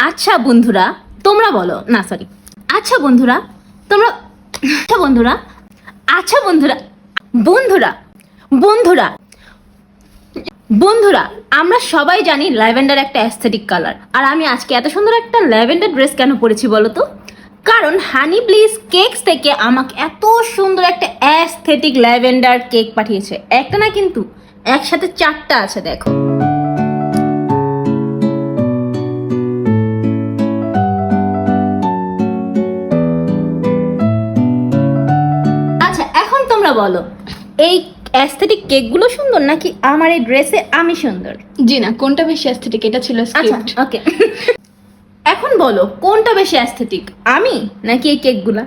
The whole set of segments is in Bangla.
আচ্ছা বন্ধুরা তোমরা বলো না সরি আচ্ছা বন্ধুরা তোমরা আচ্ছা বন্ধুরা আচ্ছা বন্ধুরা বন্ধুরা বন্ধুরা বন্ধুরা আমরা সবাই জানি ল্যাভেন্ডার একটা অ্যাস্থেটিক কালার। আর আমি আজকে এত সুন্দর একটা ল্যাভেন্ডার ড্রেস কেন পরেছি বলো তো? কারণ হানি ব্লিস কেকস থেকে আমাকে এত সুন্দর একটা অ্যাস্থেটিক ল্যাভেন্ডার কেক পাঠিয়েছে। একটা না কিন্তু একসাথে 4টা আছে, দেখো। আচ্ছা এখন তোমরা বলো এই অ্যাস্থেটিক কেকগুলো সুন্দর নাকি আমার এই ড্রেসে আমি সুন্দর? জি না, কোনটা বেশি অ্যাস্থেটিক এটা ছিল স্ক্রিপ্ট। ওকে এখন বলো কোনটা বেশি অ্যাস্থেটিক, আমি নাকি এই কেকগুলা?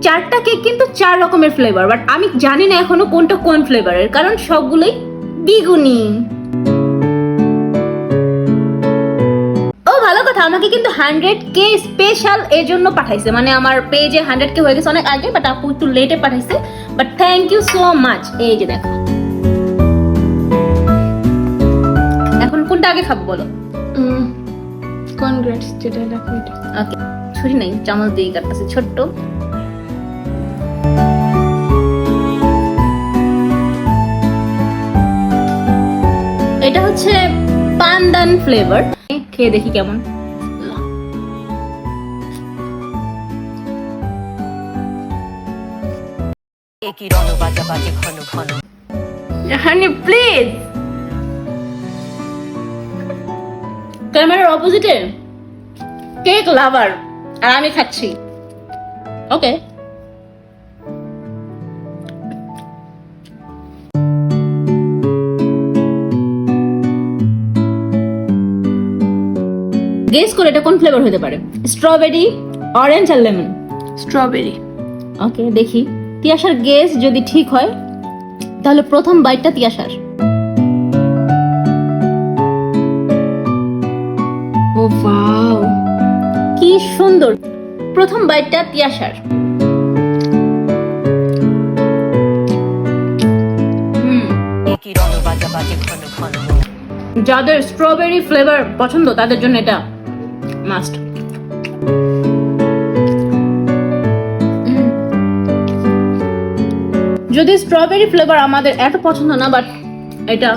4টা কেক কিন্তু 4 রকমের ফ্লেভার, বাট আমি জানি না এখনো কোনটা কোন ফ্লেভারের, কারণ সবগুলোই বিগুনি। ও ভালো কথা, আমাকে কিন্তু 100K স্পেশাল এর জন্য পাঠাইছে, মানে আমার পেজে 100K হয়ে গেছে অনেক আগে, বাট আপু একটু লেটে পাঠাইছে, but thank you so much. এই যে দেখো, এখন কোনটা আগে খাবো বলো? কনগ্রেটস যেটা দেখো এটা। ওকে, ছুরি নাই, চামচ দিয়ে কাটতেছে ছোট্ট। এটা হচ্ছে পান্দান ফ্লেভার, খেয়ে দেখি কেমন। একই রণ বাজা বাজে ঘন ঘন। হানি প্লিজ, ক্যামেরার অপোজিটে কেক লাভার আর আমি খাচ্ছি। ওকে, গেস করে এটা কোন ফ্লেভার হতে পারে? স্ট্রবেরি, অরেঞ্জ আর লেমন। স্ট্রবেরি। ওকে দেখি তিয়াশার গেস যদি ঠিক হয় তাহলে প্রথম বাইটটা তিয়াশার। ও ওয়াও, কি সুন্দর, প্রথম বাইটটা তিয়াশার। একই রণ বাজা বাজে ঘন ঘন। যাদের স্ট্রবেরি ফ্লেভার পছন্দ তাদের জন্য এটা মাস্ট। যদি স্ট্রবেরি ফ্লেভার আমাদের এত পছন্দ না, বাট এটা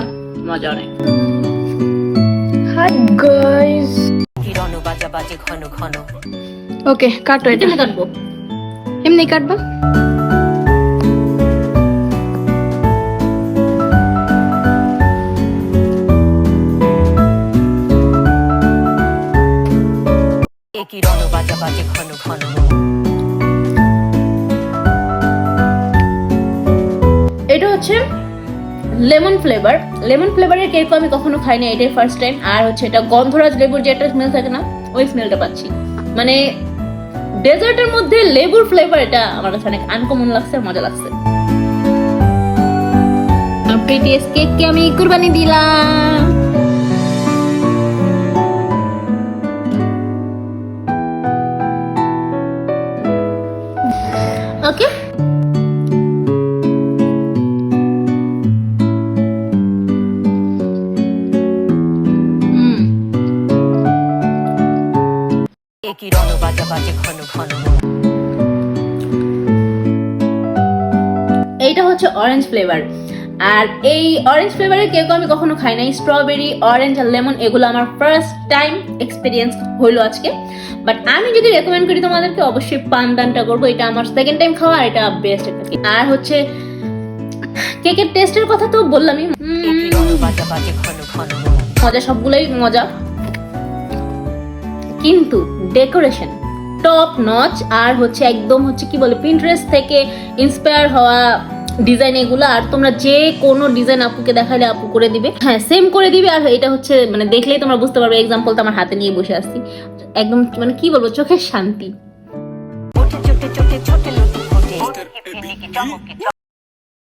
মজা অনেক। Hi guys. একই রণ বাজা বাজে ঘন ঘন। ওকে কাটো এটা। এটা কাটবো। এমনি কাটবা? একই রণ বাজা বাজে ঘন ঘন। এটা হচ্ছে লেমন ফ্লেভার। লেমন ফ্লেভারের কেক আমি কখনো খাইনি, এটাই ফার্স্ট টাইম। আর হচ্ছে এটা গন্ধরাজ লেবুর যে একটা স্মেল থাকে না, ওই স্মেলটা পাচ্ছি। মানে ডেজার্টের মধ্যে লেবুর ফ্লেভার, এটা আমার কাছে অনেক আনকমন লাগছে, মজা লাগছে। প্রিটিয়েস্ট কেককে আমি কুরবানি দিলাম। ওকে, একই রণ বাজা বাজে ঘন ঘন। এইটা হচ্ছে অরেঞ্জ ফ্লেভার। আর এই অরেঞ্জ ফ্লেভারের কেক আমি কখনো খাই নাই। স্ট্রবেরি, অরেঞ্জ আর লেমন এগুলো আমার ফার্স্ট টাইম এক্সপিরিয়েন্স হইলো আজকে। বাট আমি যদি রেকমেন্ড করি তোমাদেরকে, অবশ্যই পানদানটা করবো। এটা আমার সেকেন্ড টাইম খাওয়া, এটা বেস্ট একটা কেক। আর হচ্ছে কেকের টেস্টের কথা তো বললামই, একই রণ বাজা বাজে ঘন ঘন। মজা, সবগুলোই মজা, কিন্তু ডেকোরেশন টপ নচ। আর হচ্ছে একদম হচ্ছে কি বলে, পিন্টারেস্ট থেকে ইন্সপায়ার হওয়া ডিজাইন এগুলো। আর তোমরা যে কোনো ডিজাইন আপুকে দেখালে আপু করে দিবে, হ্যাঁ সেম করে দিবে। আর এটা হচ্ছে মানে দেখলেই তোমরা বুঝতে পারবে। এক্সাম্পল তো আমার হাতে নিয়ে বসে আসছি, একদম মানে কি বলবো, চোখের শান্তি। চোটে চোটে চোটে ছোটে লতি ফোটে।